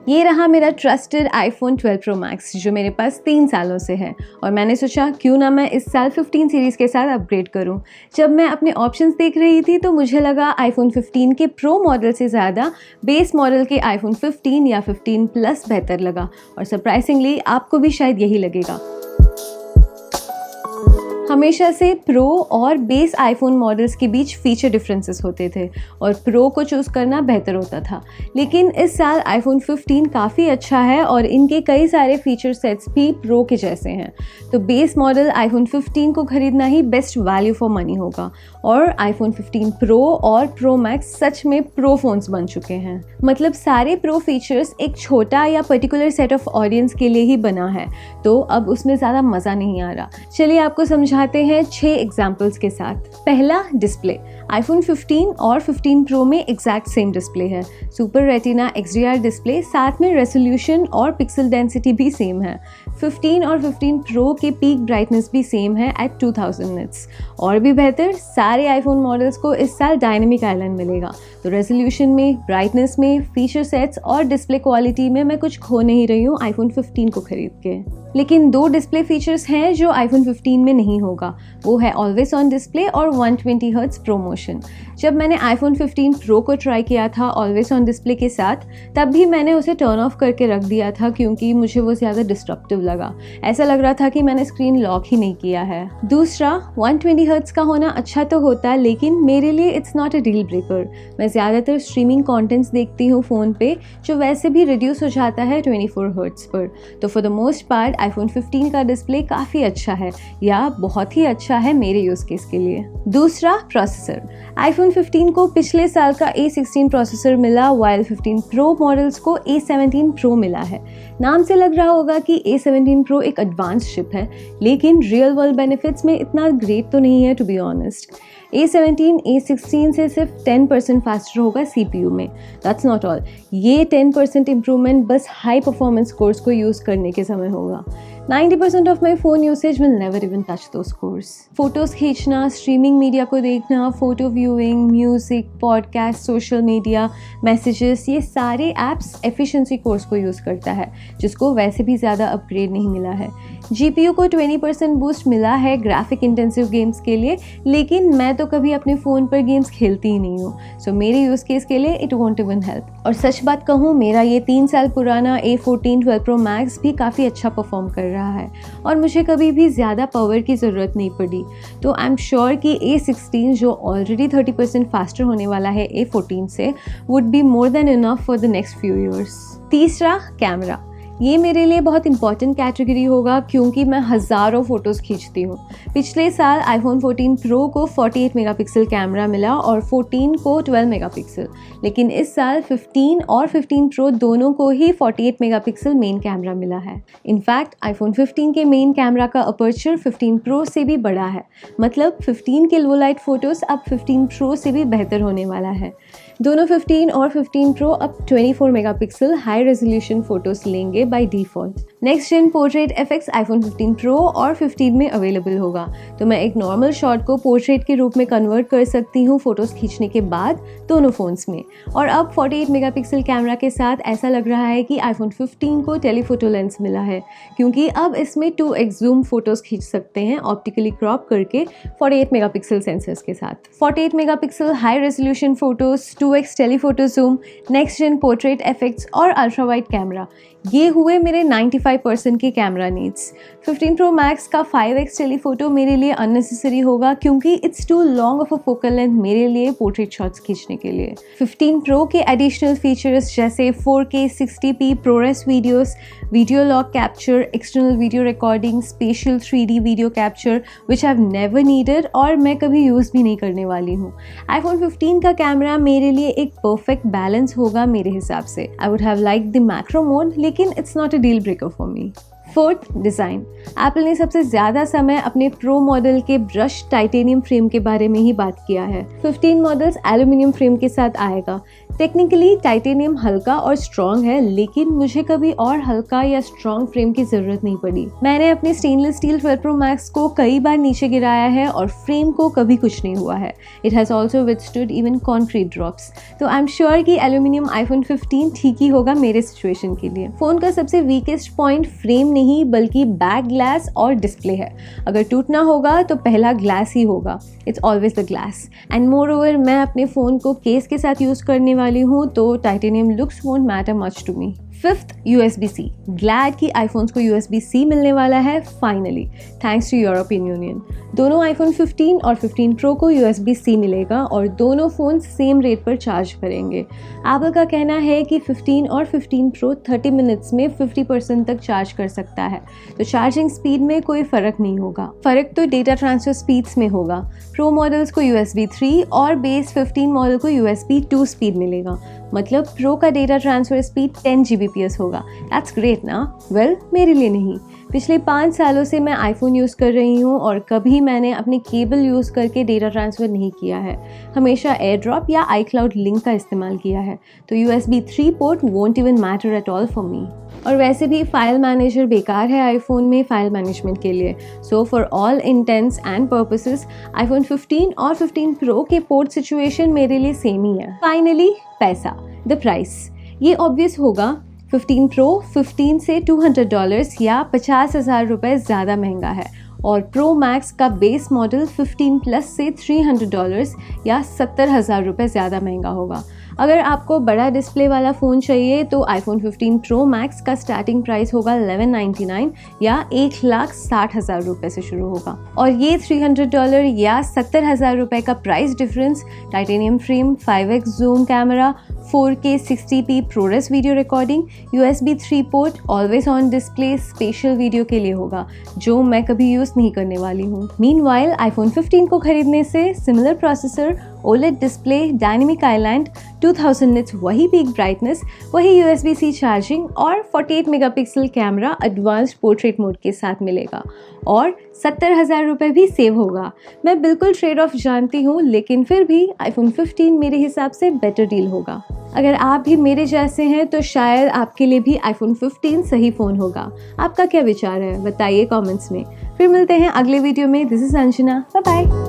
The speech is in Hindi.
ये रहा मेरा ट्रस्टेड आईफोन 12 Pro Max जो मेरे पास 3 सालों से है और मैंने सोचा क्यों ना मैं इस साल 15 सीरीज़ के साथ अपग्रेड करूं। जब मैं अपने ऑप्शंस देख रही थी तो मुझे लगा आईफोन 15 के प्रो मॉडल से ज़्यादा बेस मॉडल के आईफोन 15 या 15 प्लस बेहतर लगा और सरप्राइजिंगली आपको भी शायद यही लगेगा। हमेशा से प्रो और बेस आईफोन मॉडल्स के बीच फीचर डिफरेंसेस होते थे और प्रो को चूज़ करना बेहतर होता था, लेकिन इस साल आईफोन 15 काफ़ी अच्छा है और इनके कई सारे फीचर सेट्स भी प्रो के जैसे हैं। तो बेस मॉडल आईफोन 15 को खरीदना ही बेस्ट वैल्यू फॉर मनी होगा और आईफोन 15 प्रो और प्रो मैक्स सच में प्रो फोन्स बन चुके हैं। मतलब सारे प्रो फीचर्स एक छोटा या पर्टिकुलर सेट ऑफ ऑडियंस के लिए ही बना है, तो अब उसमें ज़्यादा मज़ा नहीं आ रहा। चलिए आपको समझाते हैं 6 एग्जाम्पल्स के साथ। पहला, डिस्प्ले। आईफोन 15 और 15 प्रो में एग्जैक्ट सेम डिस्प्ले है, सुपर रेटिना XDR डिस्प्ले, साथ में रेजोल्यूशन और पिक्सल डेंसिटी भी सेम है। 15 और 15 प्रो के पीक ब्राइटनेस भी सेम है एट 2000 निट्स। और भी बेहतर, सारे आईफोन मॉडल्स को इस साल डायनेमिक आइलैंड मिलेगा, तो रेजोल्यूशन में, ब्राइटनेस में, फीचर सेट्स और डिस्प्ले क्वालिटी में मैं कुछ खो नहीं रही हूँ आईफोन 15 को खरीद के। लेकिन 2 डिस्प्ले फीचर्स हैं जो आईफोन 15 में नहीं होगा, वो है ऑलवेज ऑन डिस्प्ले और 120 हर्ट्ज प्रोमोशन। जब मैंने आईफोन 15 प्रो को ट्राई किया था ऑलवेज ऑन डिस्प्ले के साथ, तब भी मैंने उसे टर्न ऑफ करके रख दिया था क्योंकि मुझे वो ज़्यादा डिस्ट्रप्टिव लगा। ऐसा लग रहा था कि मैंने स्क्रीन लॉक ही नहीं किया है। दूसरा, 120 हर्ट्ज का होना अच्छा तो होता है, लेकिन मेरे लिए it's not a deal breaker. मैं ज़्यादातर स्ट्रीमिंग कॉन्टेंट्स देखती हूँ फ़ोन पे, जो वैसे भी रिड्यूस हो जाता है 24 हर्ट्ज पर। तो for the most part iPhone 15 का डिस्प्ले काफ़ी अच्छा है या बहुत ही अच्छा है मेरे यूज़ केस के लिए। दूसरा, प्रोसेसर। आईफोन 15 को पिछले साल का A16 प्रोसेसर मिला, वाइल 15 प्रो मॉडल्स को A17 प्रो मिला है। नाम से लग रहा होगा कि A17 प्रो एक एडवांस चिप है, लेकिन रियल वर्ल्ड बेनिफिट्स में इतना ग्रेट तो नहीं है to be honest. A17 A16 से सिर्फ 10% फास्टर होगा CPU में। दैट्स नॉट ऑल, ये 10% इम्प्रूवमेंट बस हाई परफॉर्मेंस कोर्स को यूज़ करने के समय होगा। 90% of my phone usage will never even touch those course. Photos खींचना, स्ट्रीमिंग मीडिया को देखना, photo viewing, music, podcast, social media, messages, ये सारे ऐप्स एफिशिएंसी कोर्स को यूज़ करता है, जिसको वैसे भी ज़्यादा अपग्रेड नहीं मिला है। GPU को 20% बूस्ट मिला है ग्राफिक इंटेंसिव गेम्स के लिए, लेकिन मैं तो कभी अपने फ़ोन पर गेम्स खेलती ही नहीं हूँ, सो मेरे यूज़ केस के लिए इट वोंट इवन हेल्प। और सच बात कहूँ, मेरा ये 3 साल पुराना A14 12 Pro Max भी काफ़ी अच्छा परफॉर्म कर रहा है और मुझे कभी भी ज़्यादा पावर की ज़रूरत नहीं पड़ी। तो आई एम श्योर कि A16 जो ऑलरेडी 30% फास्टर होने वाला है A14 से, would be more than enough for the next few years. तीसरा, कैमरा। ये मेरे लिए बहुत इंपॉर्टेंट कैटेगरी होगा क्योंकि मैं हज़ारों फ़ोटोज़ खींचती हूँ। पिछले साल आईफोन 14 प्रो को 48 मेगापिक्सल कैमरा मिला और 14 को 12 मेगापिक्सल, लेकिन इस साल 15 और 15 प्रो दोनों को ही 48 मेगापिक्सल मेन कैमरा मिला है। इनफैक्ट आईफोन 15 के मेन कैमरा का अपर्चर 15 प्रो से भी बड़ा है, मतलब 15 के लो लाइट फ़ोटोज़ अब 15 प्रो से भी बेहतर होने वाला है। दोनों 15 और 15 प्रो अब 24 मेगापिक्सल हाई रेजोल्यूशन फ़ोटोज़ लेंगे by default. Next gen portrait FX iPhone 15 pro और 15 में अवेलेबल होगा, तो मैं एक नॉर्मल शॉट को पोर्ट्रेट के रूप में कन्वर्ट कर सकती हूँ फ़ोटोज़ खींचने के बाद दोनों फ़ोन्स में। और अब 48 मेगापिक्सल कैमरा के साथ ऐसा लग रहा है कि आईफोन 15 को टेलीफोटो लेंस मिला है, क्योंकि अब इसमें 2x जूम फ़ोटोज़ खींच सकते हैं ऑप्टिकली क्रॉप करके 48 मेगापिक्सल सेंसर्स के साथ। 48 megapixel high resolution photos, 2x telephoto zoom, next gen portrait FX और अल्ट्रा वाइड कैमरा, ये हुए मेरे 95% के कैमरा नीड्स। 15 Pro Max का 5x टेलीफोटो मेरे लिए अननेसेसरी होगा क्योंकि it's too long of a focal length मेरे लिए पोर्ट्रेट शॉट्स खींचने के लिए। 15 Pro के एडिशनल फीचर्स जैसे 4K 60p ProRes videos, video log capture, external video recording, special 3D video capture which I have never needed और मैं कभी यूज़ भी नहीं करने वाली हूँ। आईफोन 15 का कैमरा मेरे लिए एक परफेक्ट बैलेंस होगा मेरे हिसाब से। I would have like the macro mode, लेकिन it's not a deal breaker for me. Fourth, design. Apple ने सबसे ज़्यादा समय अपने प्रो मॉडल के ब्रश टाइटेनियम फ्रेम के बारे में ही बात किया है। 15 मॉडल्स एल्यूमिनियम फ्रेम के साथ आएगा। टेक्निकली टाइटेनियम हल्का और स्ट्रॉन्ग है, लेकिन मुझे कभी और हल्का या स्ट्रॉन्ग फ्रेम की जरूरत नहीं पड़ी। मैंने अपने स्टेनलेस स्टील 12 Pro Max को कई बार नीचे गिराया है और फ्रेम को कभी कुछ नहीं हुआ है। It has also withstood even concrete drops. तो आई एम श्योर कि एल्यूमिनियम iPhone 15 ठीक ही होगा मेरे सिचुएशन के लिए। फ़ोन का सबसे वीकेस्ट पॉइंट फ्रेम नहीं बल्कि बैक ग्लास और डिस्प्ले है। अगर टूटना होगा तो पहला ग्लास ही होगा। It's always the glass. And more over, मैं अपने फ़ोन को केस के साथ यूज़ करने वाली हूँ, तो titanium looks won't matter much to me. Fifth, USB-C। Glad कि iPhones को USB-C मिलने वाला है finally, thanks to European Union. दोनों iPhone 15 और 15 Pro को USB-C मिलेगा और दोनों फ़ोन सेम रेट पर चार्ज करेंगे। एप्पल का कहना है कि 15 और 15 Pro 30 मिनट्स में 50% तक चार्ज कर सकता है, तो चार्जिंग स्पीड में कोई फ़र्क नहीं होगा। फ़र्क तो डेटा ट्रांसफ़र स्पीड्स में होगा। प्रो मॉडल्स को USB 3 और बेस 15 मॉडल को USB 2 स्पीड मिलेगा। मतलब प्रो का डेटा ट्रांसफ़र स्पीड 10 Gbps होगा। दैट्स ग्रेट ना? वेल, मेरे लिए नहीं। पिछले 5 सालों से मैं iPhone यूज़ कर रही हूँ और कभी मैंने अपने केबल यूज़ करके डेटा ट्रांसफ़र नहीं किया है। हमेशा AirDrop या iCloud लिंक का इस्तेमाल किया है, तो USB 3 port won't even matter at all for me. और वैसे भी फाइल मैनेजर बेकार है आईफोन में फाइल मैनेजमेंट के लिए। So for all intends and purposes iPhone 15 और 15 Pro के पोर्ट सिचुएशन मेरे लिए सेम ही है। फाइनली पैसा, द प्राइस। ये ऑब्वियस होगा, 15 Pro 15 से $200 या 50,000 रुपये ज़्यादा महंगा है और Pro Max का बेस मॉडल 15 प्लस से $300 या 70,000 रुपये ज़्यादा महंगा होगा। अगर आपको बड़ा डिस्प्ले वाला फ़ोन चाहिए तो iPhone 15 Pro Max का स्टार्टिंग प्राइस होगा $1199 या 1,60,000 रुपये से शुरू होगा। और ये $300 या 70,000 रुपये का price difference titanium frame, 5x zoom camera, 4K 60p ProRes video recording, USB 3 port, always on display, special video के लिए होगा, जो मैं कभी यूज़ नहीं करने वाली हूँ। मीनवाइल iPhone 15 को खरीदने से similar processor, OLED display, dynamic island, 2000 nits वही पीक ब्राइटनेस, वही USB-C चार्जिंग और 48 megapixel camera advanced portrait mode के साथ मिलेगा और 70,000 रुपये भी सेव होगा। मैं बिल्कुल ट्रेड ऑफ जानती हूँ, लेकिन फिर भी iPhone 15 मेरे हिसाब से बेटर डील होगा। अगर आप भी मेरे जैसे हैं तो शायद आपके लिए भी iPhone 15 सही फ़ोन होगा। आपका क्या विचार है बताइए कमेंट्स में। फिर मिलते हैं अगले वीडियो में। This is Anjana, bye bye.